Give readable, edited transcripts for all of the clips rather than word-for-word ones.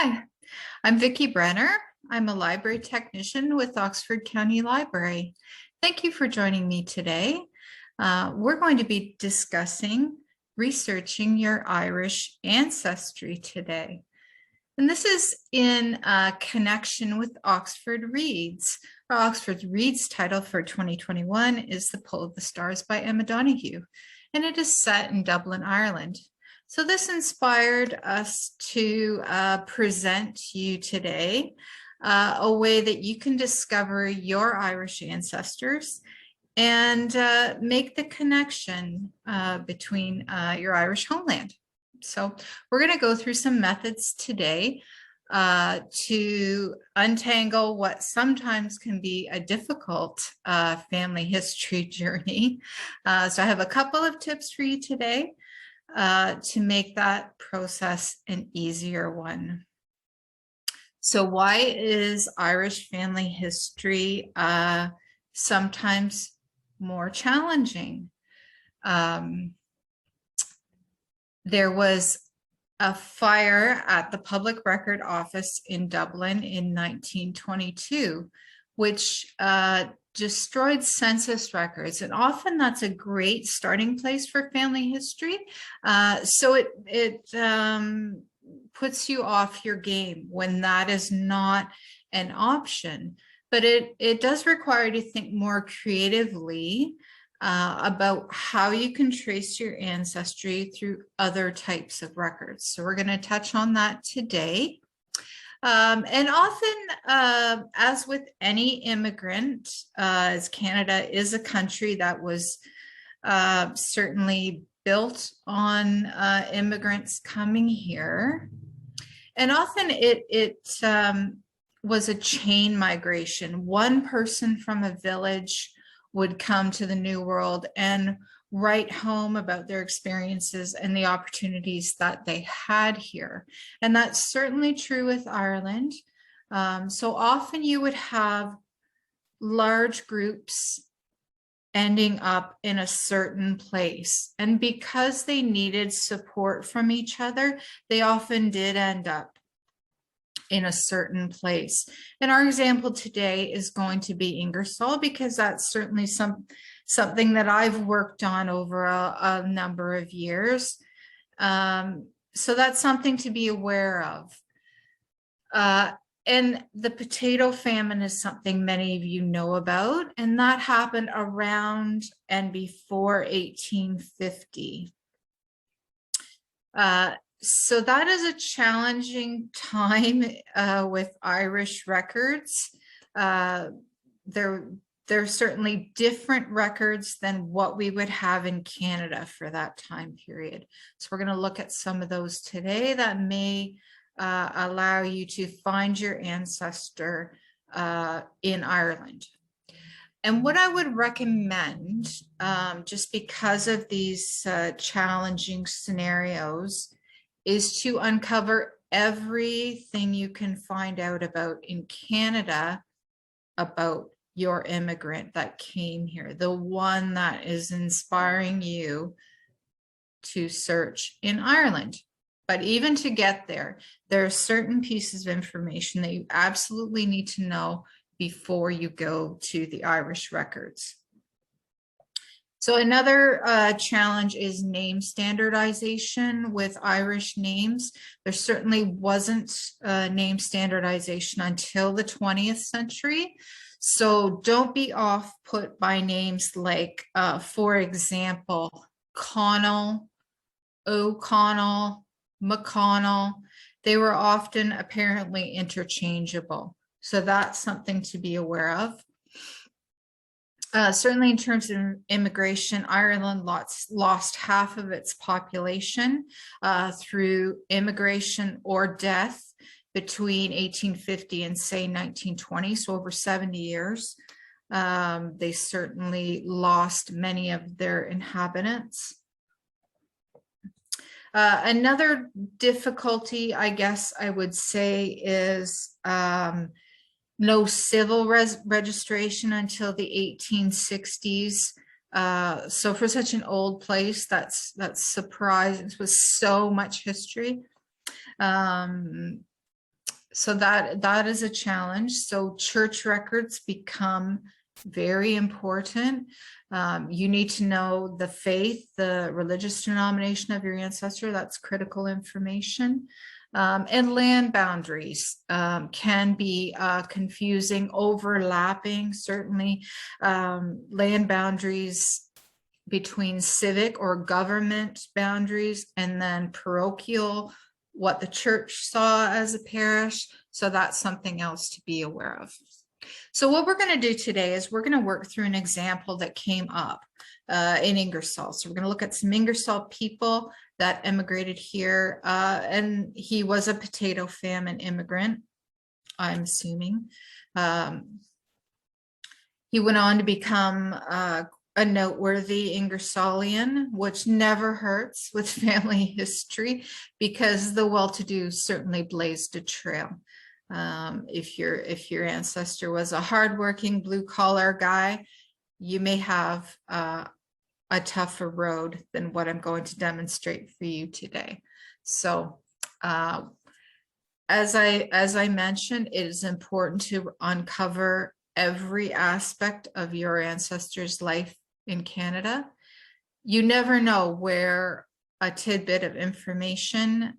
Hi, I'm Vicki Brenner. I'm a library technician with Oxford County Library. Thank you for joining me today. We're going to be discussing researching your Irish ancestry today. And this is in connection with Oxford Reads. Our Oxford Reads title for 2021 is The Pull of the Stars by Emma Donoghue, and it is set in Dublin, Ireland. So this inspired us to present to you today a way that you can discover your Irish ancestors and make the connection between your Irish homeland. So we're going to go through some methods today to untangle what sometimes can be a difficult family history journey. So I have a couple of tips for you today to make that process an easier one. So why is Irish family history sometimes more challenging? There was a fire at the Public Record Office in Dublin in 1922, which destroyed census records, and often that's a great starting place for family history. So it puts you off your game when that is not an option, but it does require you to think more creatively about how you can trace your ancestry through other types of records. So we're going to touch on that today. And often, as with any immigrant, as Canada is a country that was certainly built on immigrants coming here, and often it was a chain migration. One person from a village would come to the New World and write home about their experiences and the opportunities that they had here. And that's certainly true with Ireland. So often you would have large groups ending up in a certain place. And because they needed support from each other, they often did end up in a certain place. And our example today is going to be Ingersoll, because that's certainly something that I've worked on over a number of years. So that's something to be aware of. And the potato famine is something many of you know about, and that happened around and before 1850. So that is a challenging time with Irish records. There are certainly different records than what we would have in Canada for that time period. So we're going to look at some of those today that may allow you to find your ancestor in Ireland. And what I would recommend, just because of these challenging scenarios, is to uncover everything you can find out about in Canada about your immigrant that came here, the one that is inspiring you to search in Ireland. But even to get there, there are certain pieces of information that you absolutely need to know before you go to the Irish records. So another challenge is name standardization with Irish names. There certainly wasn't name standardization until the 20th century. So don't be off put by names like, for example, Connell, O'Connell, McConnell. They were often apparently interchangeable. So that's something to be aware of. Certainly in terms of immigration, Ireland lost half of its population through immigration or death between 1850 and say 1920, so over 70 years. They certainly lost many of their inhabitants. Another difficulty, I guess I would say, is no civil registration until the 1860s. So for such an old place, that's surprising with so much history. So that is a challenge. So church records become very important. You need to know the faith, the religious denomination of your ancestor. That's critical information. And land boundaries can be confusing, overlapping, certainly. Land boundaries between civic or government boundaries, and then parochial, what the church saw as a parish. So that's something else to be aware of. So what we're going to do today is we're going to work through an example that came up in Ingersoll. So we're going to look at some Ingersoll people that immigrated here, and he was a potato famine immigrant, I'm assuming. He went on to become a noteworthy Ingersollian, which never hurts with family history, because the well-to-do certainly blazed a trail. If your ancestor was a hardworking blue-collar guy, you may have a tougher road than what I'm going to demonstrate for you today. So as I mentioned, it is important to uncover every aspect of your ancestor's life in Canada. You never know where a tidbit of information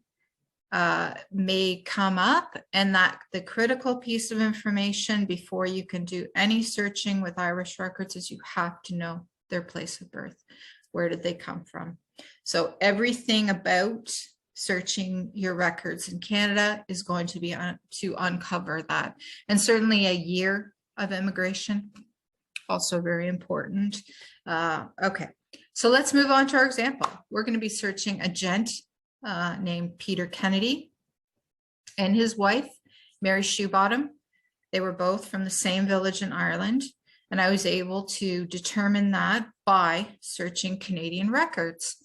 may come up, and that the critical piece of information before you can do any searching with Irish records is you have to know their place of birth. Where did they come from? So everything about searching your records in Canada is going to be to uncover that. And certainly a year of immigration, also very important. Okay, so let's move on to our example. We're going to be searching a gent named Peter Kennedy and his wife, Mary Shoebottom. They were both from the same village in Ireland, and I was able to determine that by searching Canadian records.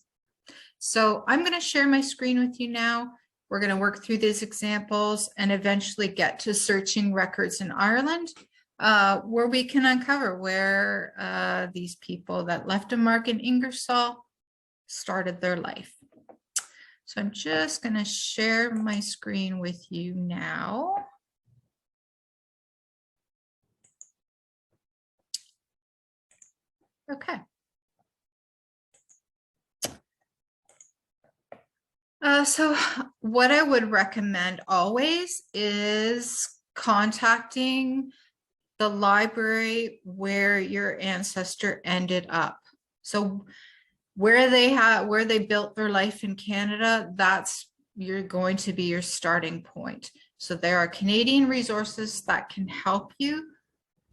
So I'm going to share my screen with you now. We're going to work through these examples and eventually get to searching records in Ireland, where we can uncover where these people that left a mark in Ingersoll started their life. So I'm just going to share my screen with you now. Okay. So what I would recommend always is contacting the library where your ancestor ended up. So where they built their life in Canada, that's going to be your starting point. So there are Canadian resources that can help you.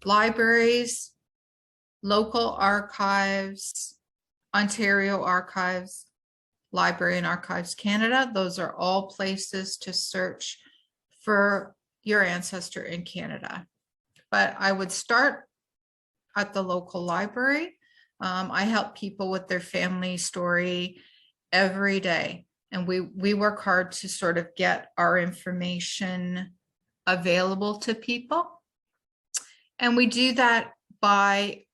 Libraries, local archives, Ontario Archives, Library and Archives Canada. Those are all places to search for your ancestor in Canada. But I would start at the local library. I help people with their family story every day, and we work hard to sort of get our information available to people. And we do that by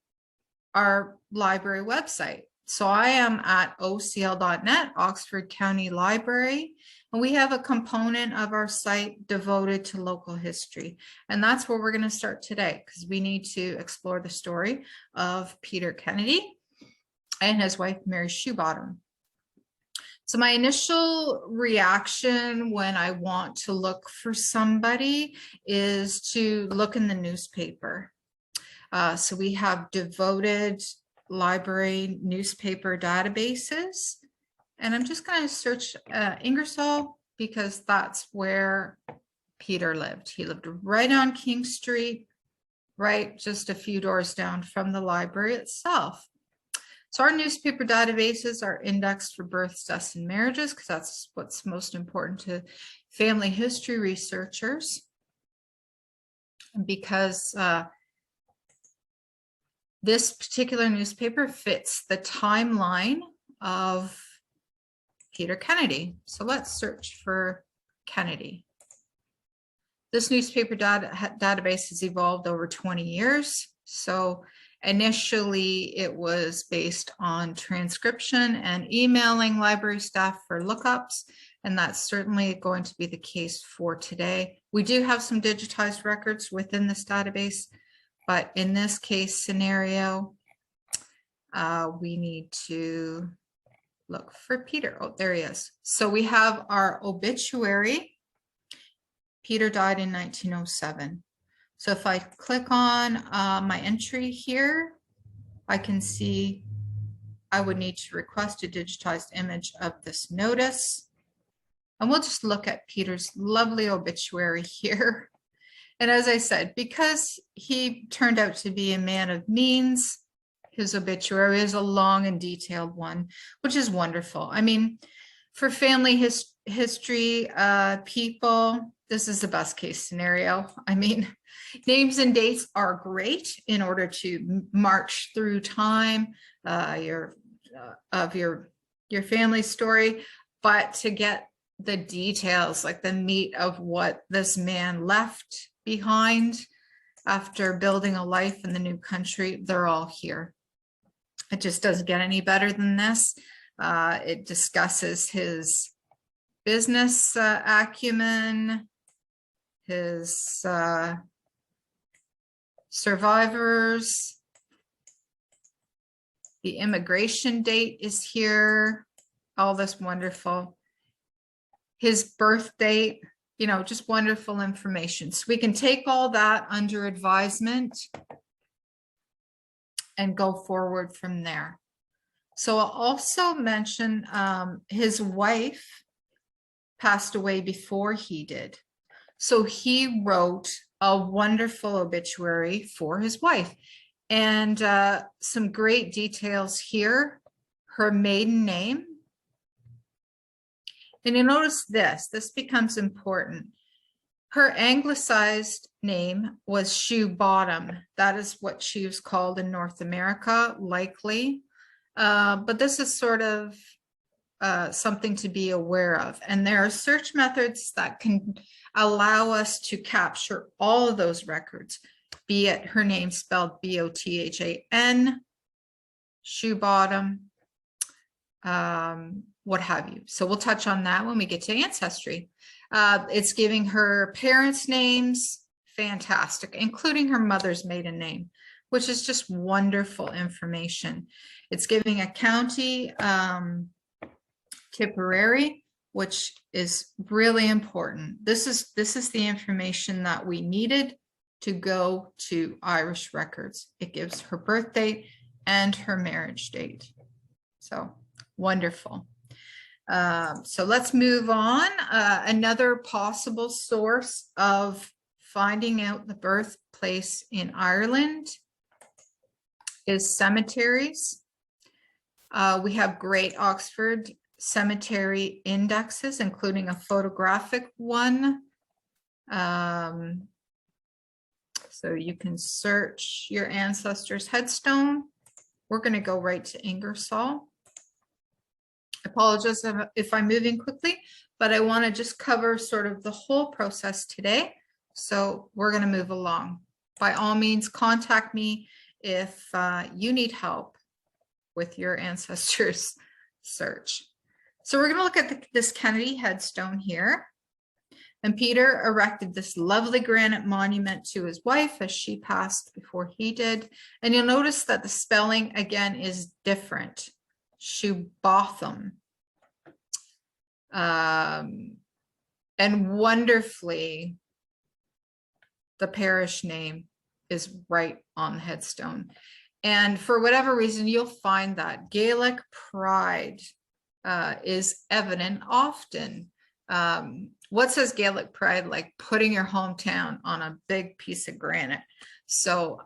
our library website. So I am at ocl.net, Oxford County Library, and we have a component of our site devoted to local history. And that's where we're going to start today, because we need to explore the story of Peter Kennedy and his wife, Mary Shoebottom. So my initial reaction when I want to look for somebody is to look in the newspaper. So we have devoted library newspaper databases, and I'm just going to search Ingersoll because that's where Peter lived. He lived right on King Street, right just a few doors down from the library itself. So our newspaper databases are indexed for births, deaths, and marriages, because that's what's most important to family history researchers. And because this particular newspaper fits the timeline of Peter Kennedy. So let's search for Kennedy. This newspaper database has evolved over 20 years. So initially it was based on transcription and emailing library staff for lookups. And that's certainly going to be the case for today. We do have some digitized records within this database, but in this case scenario, we need to look for Peter. Oh, there he is. So we have our obituary. Peter died in 1907. So if I click on my entry here, I can see I would need to request a digitized image of this notice. And we'll just look at Peter's lovely obituary here. And as I said, because he turned out to be a man of means, his obituary is a long and detailed one, which is wonderful. I mean, for family history people, this is the best case scenario. I mean, names and dates are great in order to march through time of your family story, but to get the details, like the meat of what this man left behind after building a life in the new country, they're all here. It just doesn't get any better than this. It discusses his business acumen, his survivors. The immigration date is here, all this wonderful. His birth date, you know, just wonderful information. So we can take all that under advisement and go forward from there. So I'll also mention his wife passed away before he did. So he wrote a wonderful obituary for his wife. And some great details here, her maiden name. And you notice this becomes important. Her anglicized name was Shoe Bottom. That is what she was called in North America, likely. But this is sort of something to be aware of. And there are search methods that can allow us to capture all of those records, be it her name spelled B-O-T-H-A-N, Shoe Bottom, what have you. So we'll touch on that when we get to Ancestry. It's giving her parents' names, fantastic, including her mother's maiden name, which is just wonderful information. It's giving a county, Tipperary, which is really important. This is the information that we needed to go to Irish records. It gives her birth date and her marriage date. So wonderful. So let's move on. Another possible source of finding out the birthplace in Ireland is cemeteries. We have great Oxford cemetery indexes, including a photographic one. So you can search your ancestor's headstone. We're going to go right to Ingersoll. I apologize if I'm moving quickly, but I want to just cover sort of the whole process today. So we're going to move along. By all means, contact me if you need help with your ancestors search. So we're going to look at this Kennedy headstone here. And Peter erected this lovely granite monument to his wife as she passed before he did. And you'll notice that the spelling again is different. Shoebotham. And wonderfully, the parish name is right on the headstone. And for whatever reason, you'll find that Gaelic pride is evident often. What says Gaelic pride? Like putting your hometown on a big piece of granite. So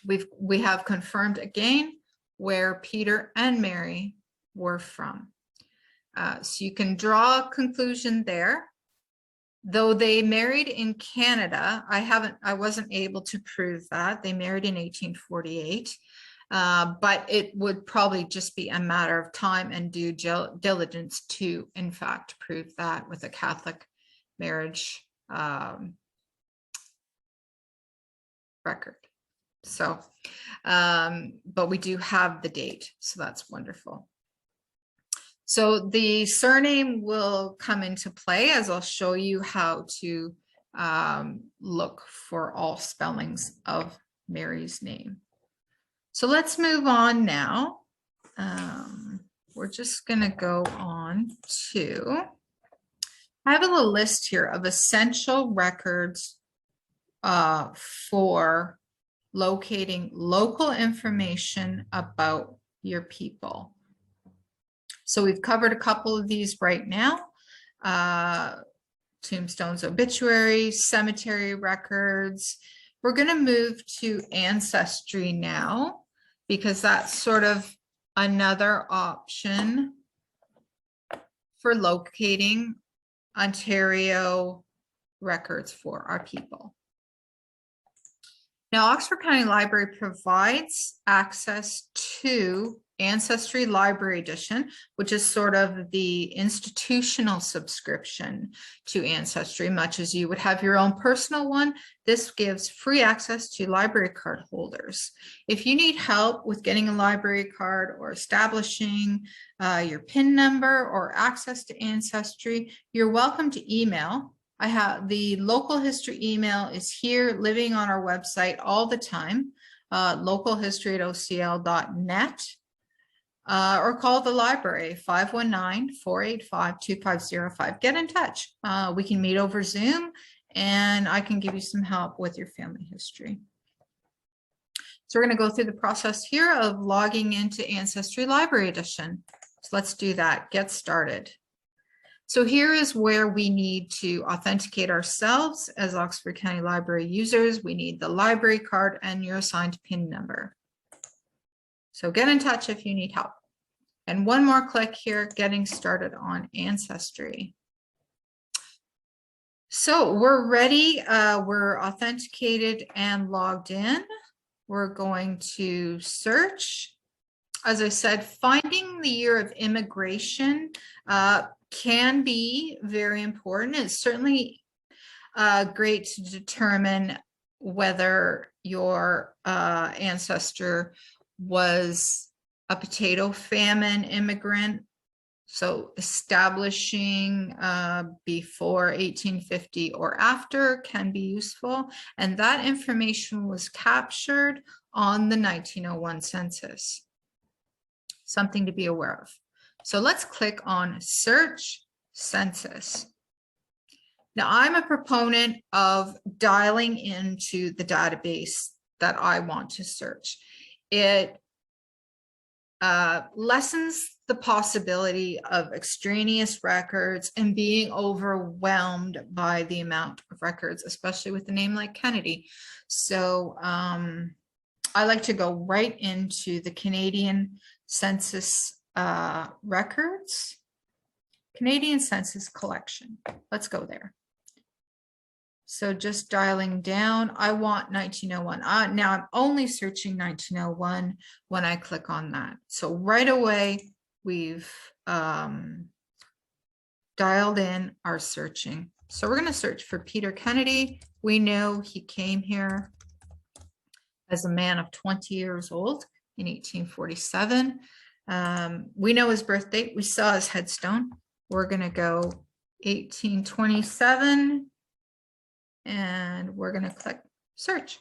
we have confirmed again where Peter and Mary were from. So you can draw a conclusion there. Though they married in Canada, I wasn't able to prove that. They married in 1848. But it would probably just be a matter of time and due diligence to, in fact, prove that with a Catholic marriage record. So, but we do have the date, so that's wonderful. So the surname will come into play as I'll show you how to look for all spellings of Mary's name. So let's move on now. We're just going to go on to, I have a little list here of essential records for locating local information about your people. So we've covered a couple of these right now. Tombstones, obituaries, cemetery records. We're going to move to Ancestry now, because that's sort of another option for locating Ontario records for our people. Now, Oxford County Library provides access to Ancestry Library Edition, which is sort of the institutional subscription to Ancestry, much as you would have your own personal one. This gives free access to library card holders. If you need help with getting a library card or establishing your PIN number or access to Ancestry, you're welcome to email. I have the local history email is here, living on our website all the time, localhistory@ocl.net. Or call the library, 519-485-2505. Get in touch. We can meet over Zoom and I can give you some help with your family history. So we're going to go through the process here of logging into Ancestry Library Edition. So let's do that. Get started. So here is where we need to authenticate ourselves as Oxford County Library users. We need the library card and your assigned PIN number. So get in touch if you need help. And one more click here, getting started on Ancestry. So we're ready, we're authenticated and logged in. We're going to search. As I said, finding the year of immigration can be very important. It's certainly great to determine whether your ancestor was a potato famine immigrant. So establishing before 1850 or after can be useful. And that information was captured on the 1901 census. Something to be aware of. So let's click on Search Census. Now I'm a proponent of dialing into the database that I want to search. It lessens the possibility of extraneous records and being overwhelmed by the amount of records, especially with a name like Kennedy. So I like to go right into the Canadian Census records, Canadian Census collection. Let's go there. So just dialing down, I want 1901. Now I'm only searching 1901 when I click on that. So right away, we've dialed in our searching. So we're going to search for Peter Kennedy. We know he came here as a man of 20 years old in 1847. We know his birth date. We saw his headstone. We're going to go 1827. And we're going to click search.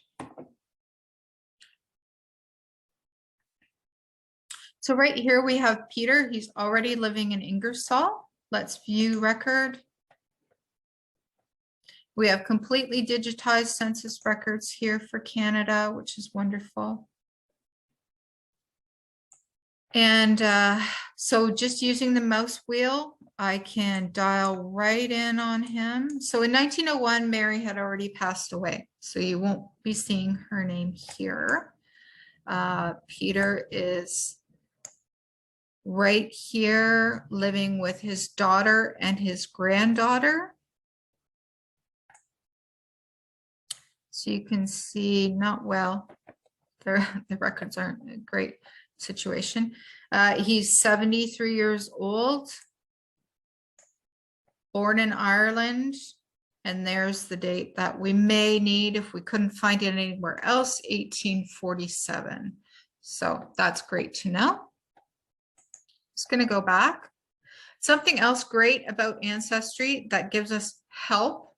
So right here we have Peter. He's already living in Ingersoll. Let's view record. We have completely digitized census records here for Canada, which is wonderful. And so just using the mouse wheel, I can dial right in on him. So in 1901, Mary had already passed away, so you won't be seeing her name here. Peter is right here living with his daughter and his granddaughter. So you can see, not well, the records aren't a great situation. He's 73 years old. Born in Ireland, and there's the date that we may need if we couldn't find it anywhere else, 1847. So that's great to know. Just going to go back. Something else great about Ancestry that gives us help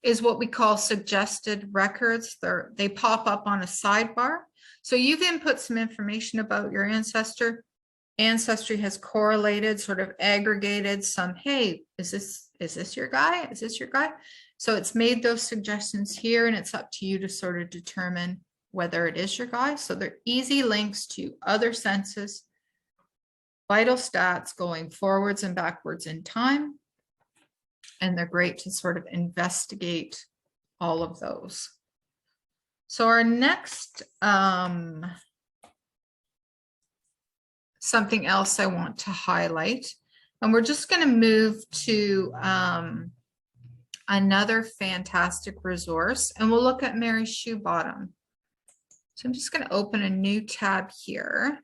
is what we call suggested records. They pop up on a sidebar. So you've input some information about your ancestor. Ancestry has correlated, sort of aggregated some, hey, is this your guy? Is this your guy? So it's made those suggestions here, and it's up to you to sort of determine whether it is your guy. So they're easy links to other census, vital stats going forwards and backwards in time. And they're great to sort of investigate all of those. So our next, something else I want to highlight, and we're just going to move to another fantastic resource, and we'll look at Mary Shoebottom. So I'm just going to open a new tab here,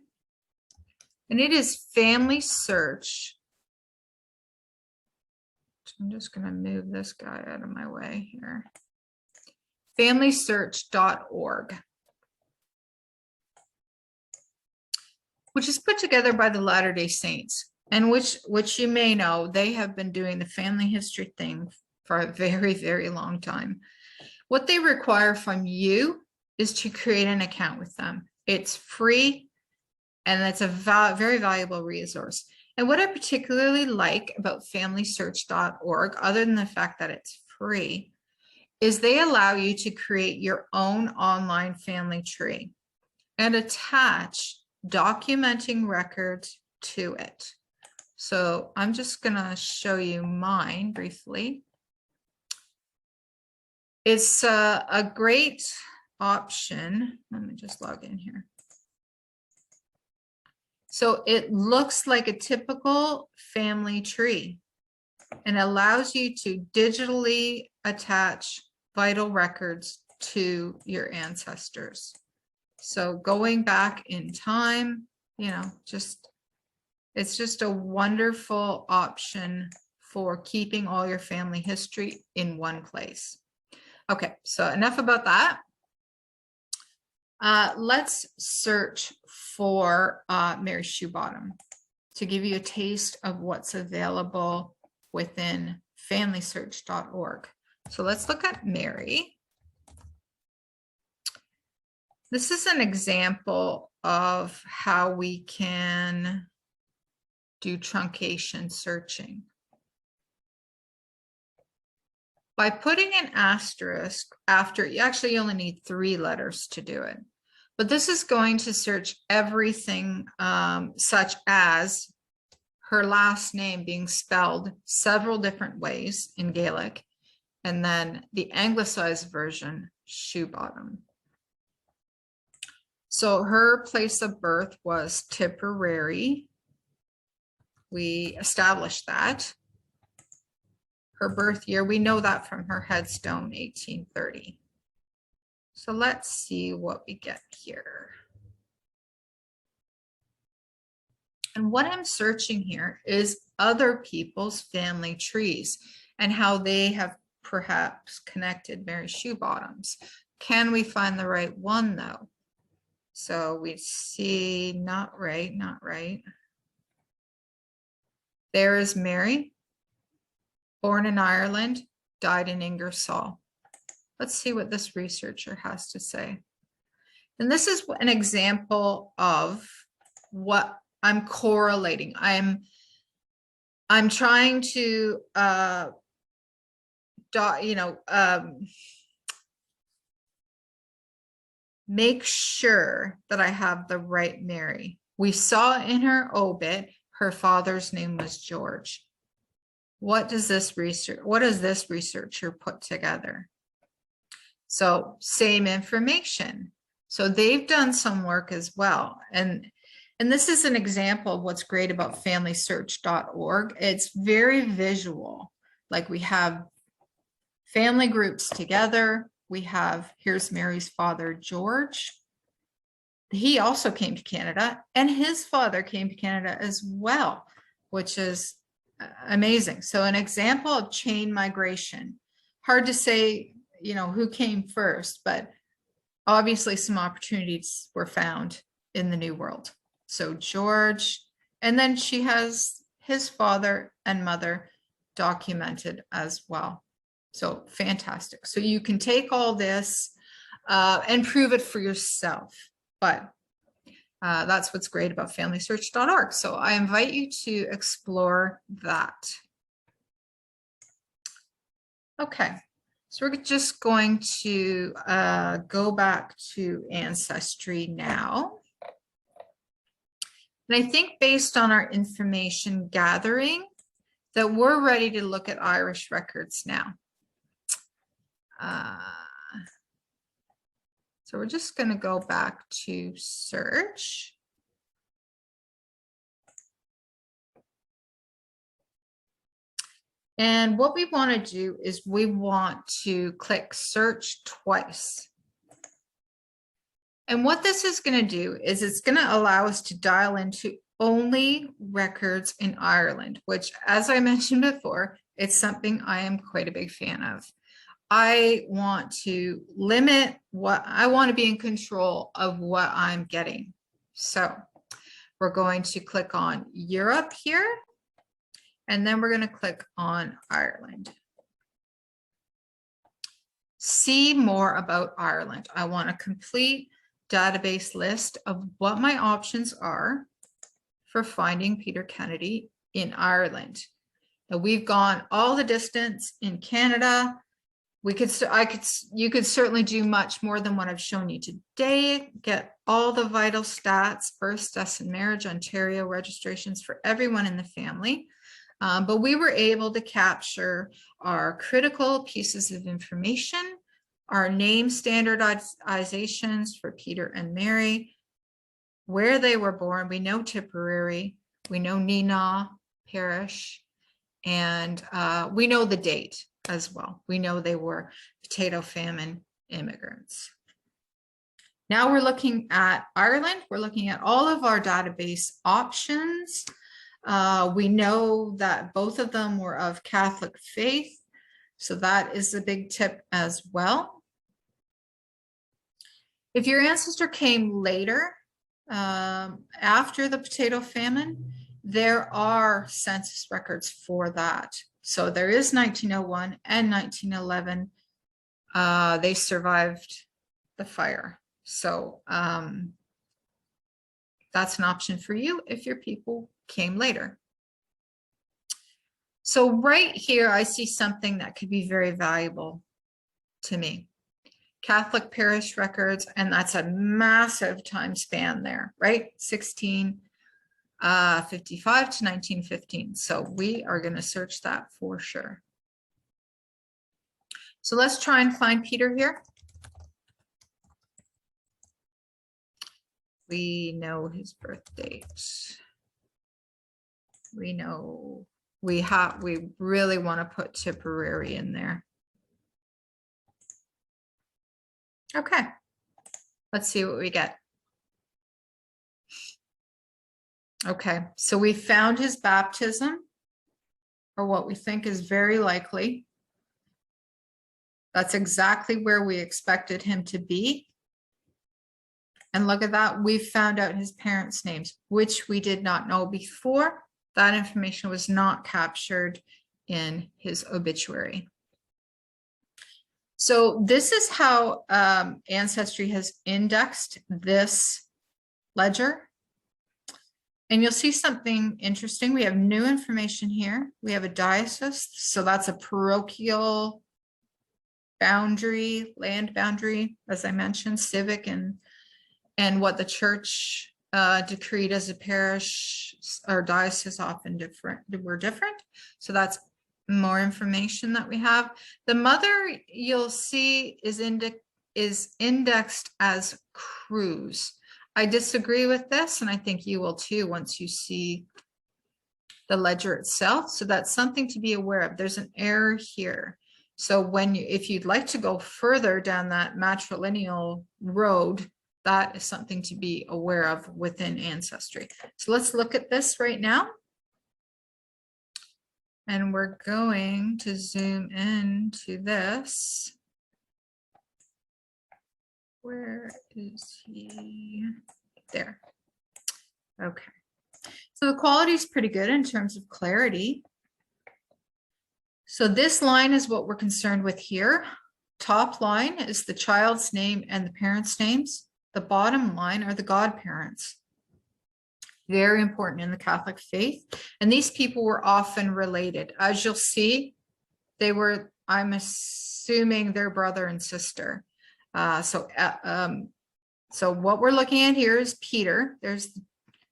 and it is Familysearch. I'm just going to move this guy out of my way here. Familysearch.org, which is put together by the Latter-day Saints, and which you may know, they have been doing the family history thing for a very, very long time. What they require from you is to create an account with them. It's free, and it's a very valuable resource. And what I particularly like about Familysearch.org, other than the fact that it's free, is they allow you to create your own online family tree and attach documenting records to it. So I'm just going to show you mine briefly. It's a great option. Let me just log in here. So it looks like a typical family tree and allows you to digitally attach vital records to your ancestors. So going back in time, you know, it's just a wonderful option for keeping all your family history in one place. Okay, so enough about that. Let's search for Mary Shoebottom to give you a taste of what's available within Familysearch.org. So let's look at Mary. This is an example of how we can do truncation searching. By putting an asterisk after, you actually only need 3 letters to do it. But this is going to search everything such as her last name being spelled several different ways in Gaelic, and then the anglicized version, Shoebottom. So her place of birth was Tipperary. We established that. Her birth year, we know that from her headstone, 1830. So let's see what we get here. And what I'm searching here is other people's family trees and how they have perhaps connected Mary Shoebottoms. Can we find the right one though? So we see not right, not right. There is Mary, born in Ireland, died in Ingersoll. Let's see what this researcher has to say. And this is an example of what I'm correlating. I'm trying to make sure that I have the right Mary. We saw in her obit, her father's name was George. What does this researcher put together? So same information. So they've done some work as well. And this is an example of what's great about Familysearch.org. It's very visual. Like we have family groups together. We have, here's Mary's father, George. He also came to Canada, and his father came to Canada as well, which is amazing. So an example of chain migration. Hard to say, you know, who came first, but obviously some opportunities were found in the New World. So George, and then she has his father and mother documented as well. So fantastic. So you can take all this and prove it for yourself. But that's what's great about familysearch.org. So I invite you to explore that. Okay, so we're just going to go back to Ancestry now. And I think based on our information gathering that we're ready to look at Irish records now. So we're just going to go back to search. And what we want to do is we want to click search twice. And what this is going to do is it's going to allow us to dial into only records in Ireland, which, as I mentioned before, it's something I am quite a big fan of. I want to limit what I want to be in control of what I'm getting. So we're going to click on Europe here. And then we're going to click on Ireland. See more about Ireland. I want a complete database list of what my options are for finding Peter Kennedy in Ireland. Now we've gone all the distance in Canada. You could certainly do much more than what I've shown you today. Get all the vital stats, births, deaths, and marriage, Ontario registrations for everyone in the family. But we were able to capture our critical pieces of information, our name standardizations for Peter and Mary, where they were born. We know Tipperary, we know Neenah, Parish, and we know the date as well. We know they were potato famine immigrants. Now we're looking at Ireland. We're looking at all of our database options. We know that both of them were of Catholic faith, so that is a big tip as well. If your ancestor came later, after the potato famine, there are census records for that. So there is 1901 and 1911. They survived the fire. So that's an option for you if your people came later. So right here, I see something that could be very valuable to me. Catholic parish records, and that's a massive time span there, right? 1655 to 1915. So we are going to search that for sure. So let's try and find Peter here. We know his birth date. We know we really want to put Tipperary in there. Okay, let's see what we get. Okay, so we found his baptism, or what we think is very likely. That's exactly where we expected him to be. And look at that, we found out his parents' names, which we did not know before. That information was not captured in his obituary. So this is how Ancestry has indexed this ledger. And you'll see something interesting. We have new information here. We have a diocese, so that's a parochial boundary, land boundary, as I mentioned, civic and what the church decreed as a parish or diocese often were different. So that's more information that we have. The mother, you'll see, is indexed as Cruz. I disagree with this, and I think you will too once you see the ledger itself. So that's something to be aware of. There's an error here. So if you'd like to go further down that matrilineal road, that is something to be aware of within Ancestry. So let's look at this right now. And we're going to zoom into this. Where is he? There. Okay. So the quality is pretty good in terms of clarity. So this line is what we're concerned with here. Top line is the child's name and the parents' names. The bottom line are the godparents. Very important in the Catholic faith. And these people were often related. As you'll see, they were, I'm assuming, their brother and sister. So what we're looking at here is Peter. There's the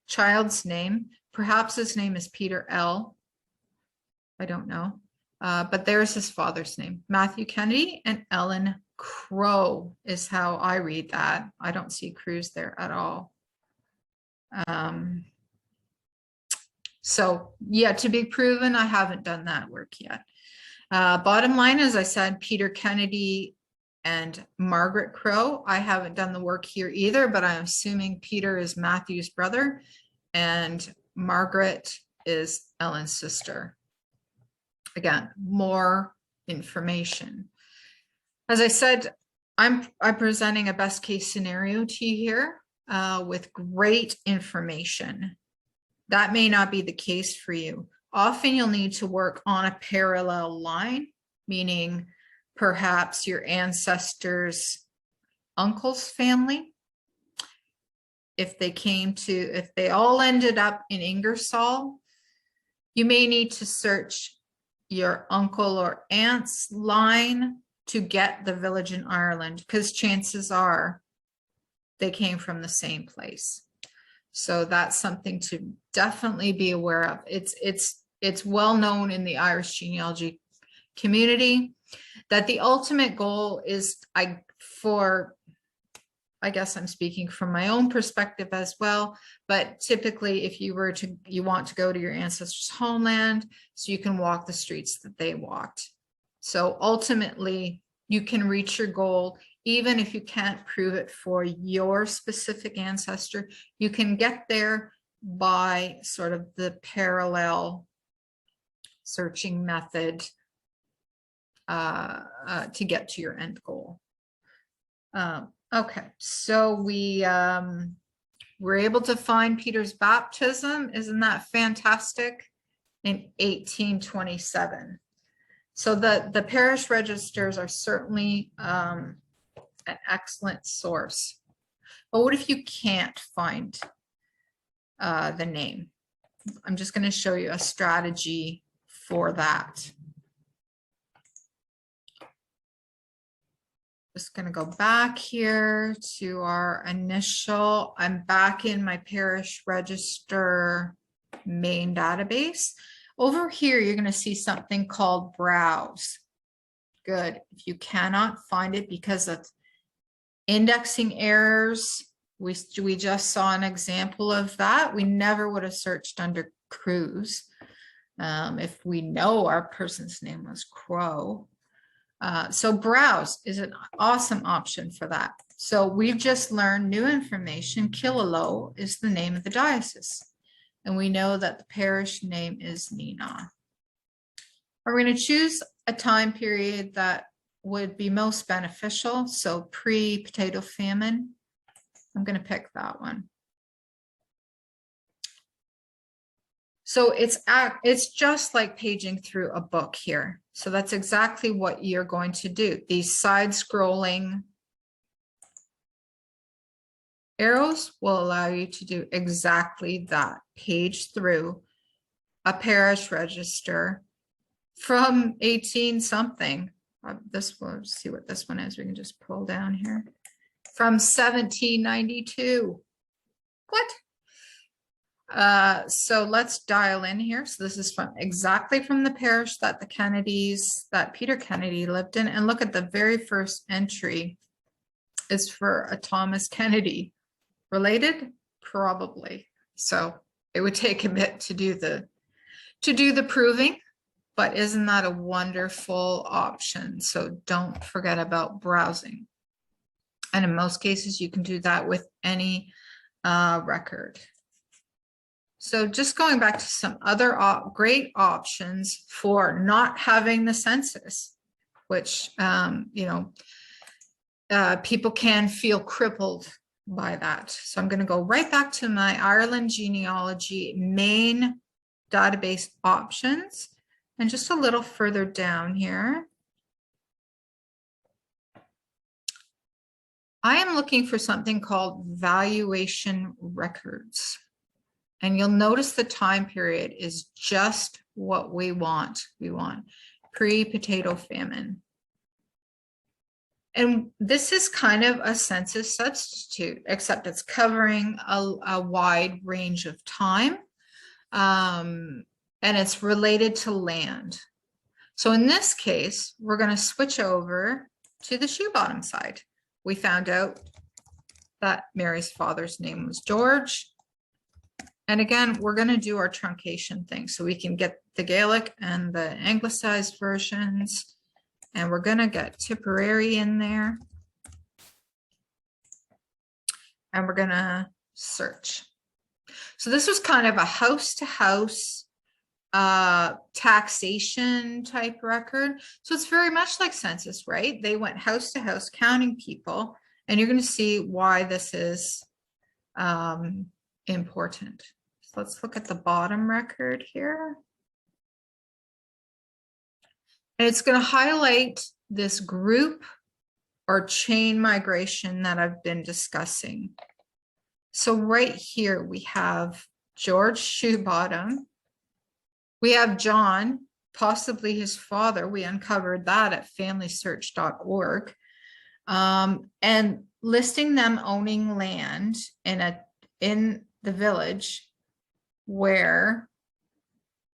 child's name. Perhaps his name is Peter L. I don't know. But there's his father's name. Matthew Kennedy and Ellen Crow is how I read that. I don't see Cruz there at all. So yeah, to be proven, I haven't done that work yet. Bottom line, as I said, Peter Kennedy and Margaret Crow. I haven't done the work here either, but I'm assuming Peter is Matthew's brother and Margaret is Ellen's sister. Again, more information. As I said, I'm presenting a best case scenario to you here with great information. That may not be the case for you. Often you'll need to work on a parallel line, meaning perhaps your ancestors' uncle's family. If they all ended up in Ingersoll, you may need to search your uncle or aunt's line to get the village in Ireland, because chances are they came from the same place. So that's something to definitely be aware of. It's well known in the Irish genealogy community that the ultimate goal is, I guess I'm speaking from my own perspective as well, but typically if you want to go to your ancestors' homeland so you can walk the streets that they walked. So ultimately you can reach your goal even if you can't prove it for your specific ancestor. You can get there by sort of the parallel searching method to get to your end goal. Okay, so we were able to find Peter's baptism. Isn't that fantastic? In 1827. So the parish registers are certainly an excellent source. But what if you can't find the name? I'm just going to show you a strategy for that. Just going to go back here to our initial. I'm back in my parish register main database. Over here, you're going to see something called browse. Good. If you cannot find it because of indexing errors, we just saw an example of that. We never would have searched under Cruz if we know our person's name was Crow. So browse is an awesome option for that. So we've just learned new information. Killaloe is the name of the diocese. And we know that the parish name is Neenah. We're going to choose a time period that would be most beneficial. So pre-potato famine. I'm going to pick that one. So it's just like paging through a book here. So that's exactly what you're going to do. These side scrolling arrows will allow you to do exactly that. Page through a parish register from 18 something. This will see what this one is. We can just pull down here from 1792. What? So let's dial in here. So this is exactly from the parish that the Kennedys, that Peter Kennedy lived in. And look at the very first entry is for a Thomas Kennedy. Related? Probably. So it would take a bit to do the proving, but isn't that a wonderful option? So don't forget about browsing. And in most cases, you can do that with any record. So just going back to some other great options for not having the census, which, people can feel crippled by that. So I'm going to go right back to my Ireland genealogy main database options, and just a little further down here, I am looking for something called Valuation Records. And you'll notice the time period is just what we want. We want pre-potato famine. And this is kind of a census substitute, except it's covering a wide range of time. And it's related to land. So in this case, we're going to switch over to the shoe bottom side. We found out that Mary's father's name was George. And again, we're going to do our truncation thing so we can get the Gaelic and the anglicized versions. And we're going to get Tipperary in there. And we're going to search. So this was kind of a house-to-house taxation type record. So it's very much like census, right? They went house to house counting people, and you're going to see why this is important. So let's look at the bottom record here. And it's going to highlight this group or chain migration that I've been discussing. So right here we have George Shoebottom. We have John, possibly his father. We uncovered that at familysearch.org. And listing them owning land in the village where,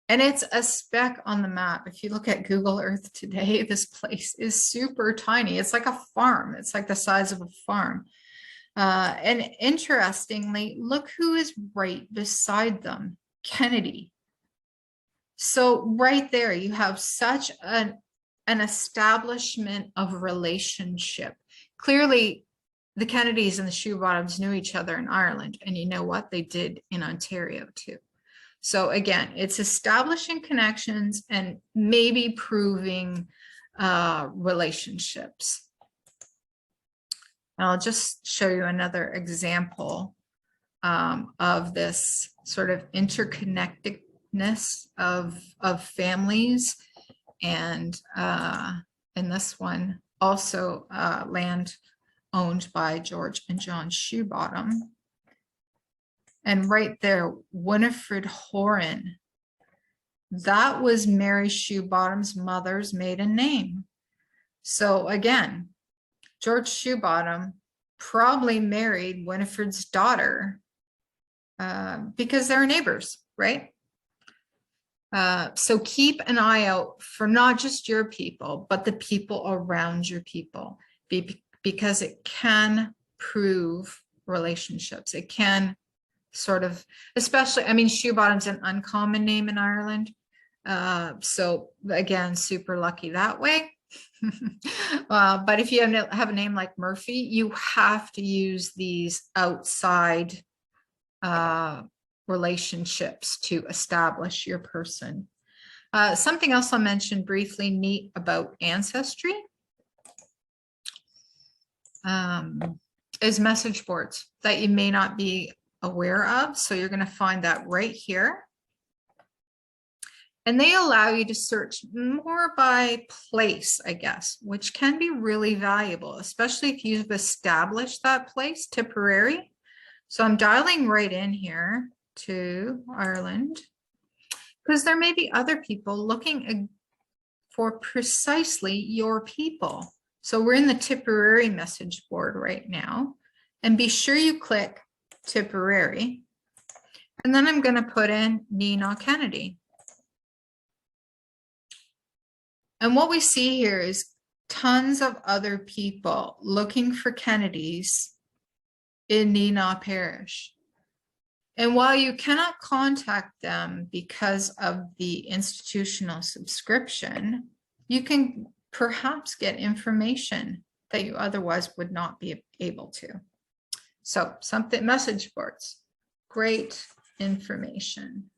and it's a speck on the map. If you look at Google Earth today, this place is super tiny. It's like a farm. It's like the size of a farm. And interestingly, look who is right beside them, Kennedy. So right there, you have such an establishment of relationship. Clearly, the Kennedys and the Shoebottoms knew each other in Ireland, and you know what? They did in Ontario too. So again, it's establishing connections and maybe proving relationships. And I'll just show you another example of this sort of interconnectedness of families, and in this one also land owned by George and John Shoebottom. And right there, Winifred Horan, that was Mary Shoebottom's mother's maiden name. So again, George Shoebottom probably married Winifred's daughter because they're neighbors, right? So keep an eye out for not just your people, but the people around your people, because it can prove relationships. It can sort of, especially, I mean, Shoebottom's an uncommon name in Ireland. So again, super lucky that way. But if you have a name like Murphy, you have to use these outside relationships to establish your person. Something else I'll mention briefly neat about Ancestry is message boards that you may not be aware of. So you're going to find that right here. And they allow you to search more by place, I guess, which can be really valuable, especially if you've established that place, Tipperary. So I'm dialing right in here to Ireland, because there may be other people looking for precisely your people. So we're in the Tipperary message board right now, and be sure you click Tipperary. And then I'm going to put in Nina Kennedy. And what we see here is tons of other people looking for Kennedys in Nina Parish. And while you cannot contact them because of the institutional subscription, you can perhaps get information that you otherwise would not be able to. So something, message boards, great information.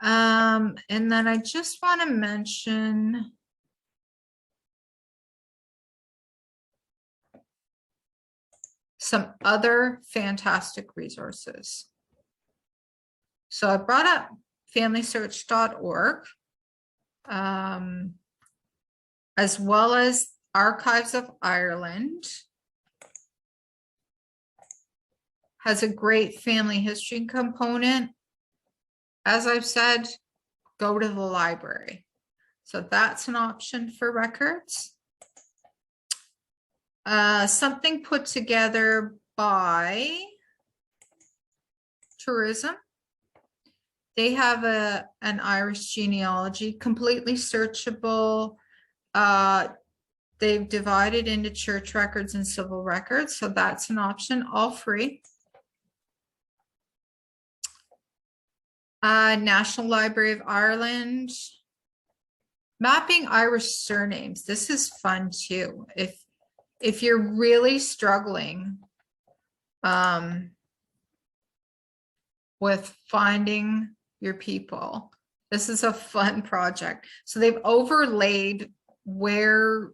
And then I just want to mention some other fantastic resources. So I brought up familysearch.org, as well as Archives of Ireland has a great family history component. As I've said, go to the library. So that's an option for records. Something put together by Tourism. They have an Irish genealogy, completely searchable. They've divided into church records and civil records, so that's an option, all free. National Library of Ireland, mapping Irish surnames. This is fun too. If you're really struggling with finding your people, this is a fun project. So they've overlaid where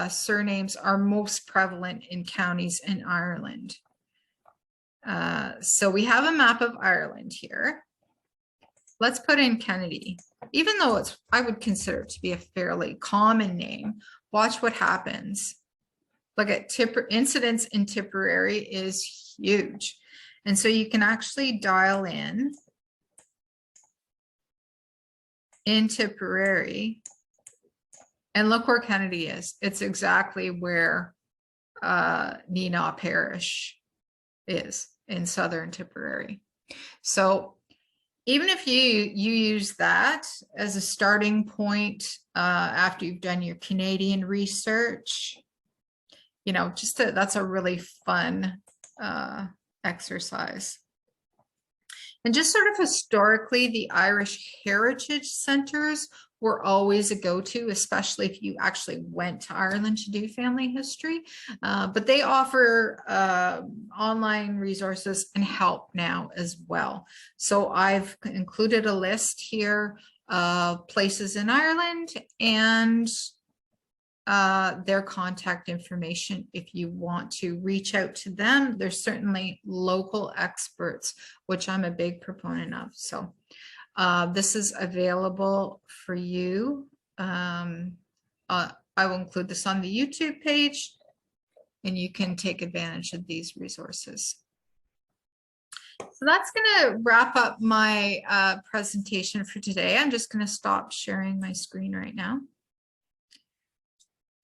surnames are most prevalent in counties in Ireland. So we have a map of Ireland here. Let's put in Kennedy. Even though I would consider it to be a fairly common name, watch what happens. Look at incidents in Tipperary is huge. And so you can actually dial in Tipperary and look where Kennedy is. It's exactly where Nenagh Parish is in southern Tipperary. So even if you use that as a starting point after you've done your Canadian research, you know, that's a really fun exercise. And just sort of historically, the Irish Heritage Centers were always a go-to, especially if you actually went to Ireland to do family history. But they offer online resources and help now as well. So I've included a list here of places in Ireland and their contact information if you want to reach out to them. There's certainly local experts, which I'm a big proponent of. So this is available for you. I will include this on the YouTube page, and you can take advantage of these resources. So that's going to wrap up my presentation for today. I'm just going to stop sharing my screen right now.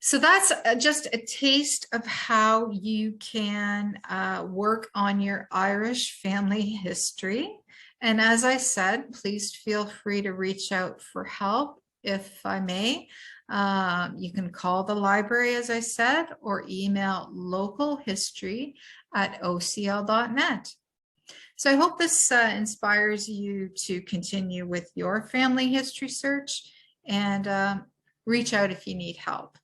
So that's just a taste of how you can work on your Irish family history. And as I said, please feel free to reach out for help if I may. You can call the library, as I said, or email localhistory@ocl.net. So I hope this inspires you to continue with your family history search and reach out if you need help.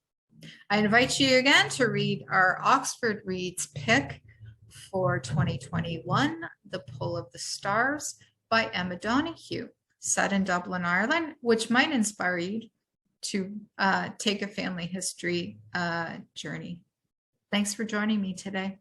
I invite you again to read our Oxford Reads pick for 2021, The Pull of the Stars by Emma Donoghue, set in Dublin, Ireland, which might inspire you to take a family history journey. Thanks for joining me today.